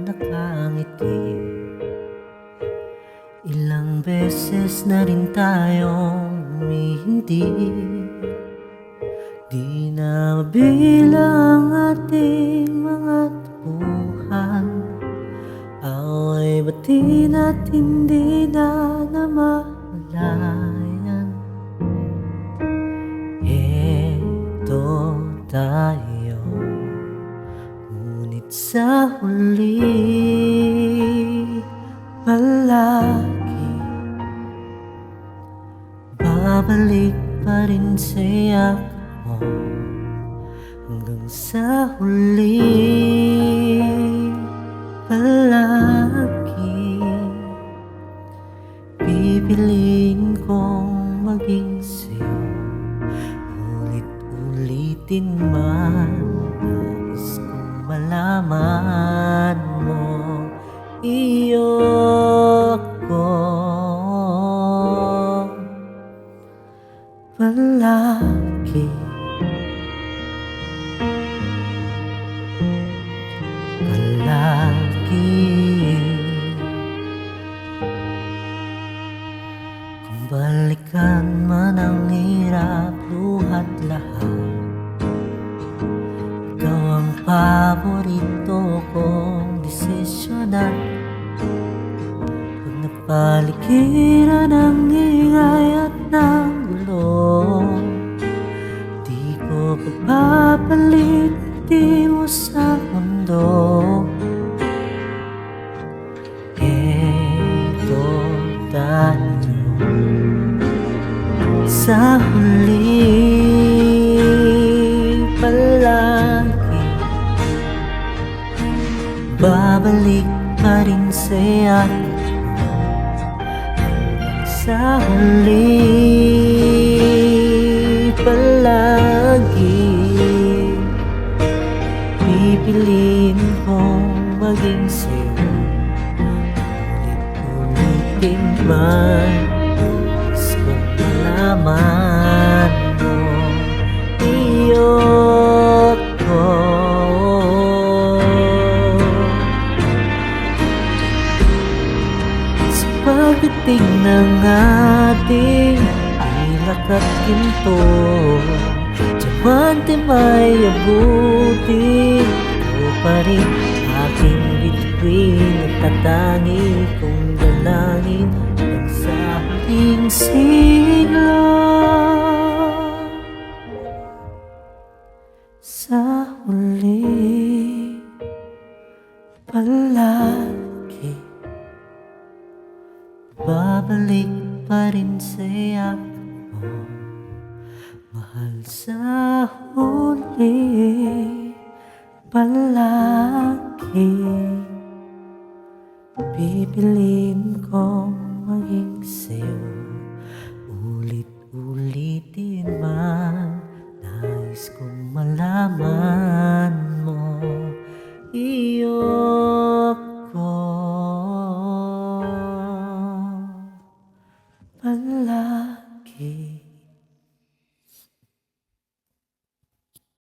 nakangiti. Ilang beses na rin tayong humihindi, di na mabilang ating mga takbuhan. Away bati na't hindi na namamalayan. Eto tayo, ngunit sa huli palagi babalik pa rin sa yakap mo. Hanggang sa huli palagi pipiliin kong maging sa'yo. Ulit-ulitin man, nais kong malaman mo, iyo ko palagi. Kung balikan man ang hirap, luhat lahat, ikaw ang paborito kong desisyonan. Pag napaligiran ng ingay at ng gulo, di ko pagpapalit di mo sa mundo. Eto tayo, sa huli palagi babalik pa rin sa yakap mo. Sa huli palagi pipiliin kong maging sa'yo. Ulit-ulitin man, nais kong malaman mo, iyo ko. Sa pagdating ng ating pilak at ginto, diamante may abutin ko pa rin. Aking bituin at tatangi kong dalangin hanggang sa huling siglo. Sa huli palagi babalik pa rin sa yakap mo. Mahal, sa huli palagi pipiliin kong maging sa'yo.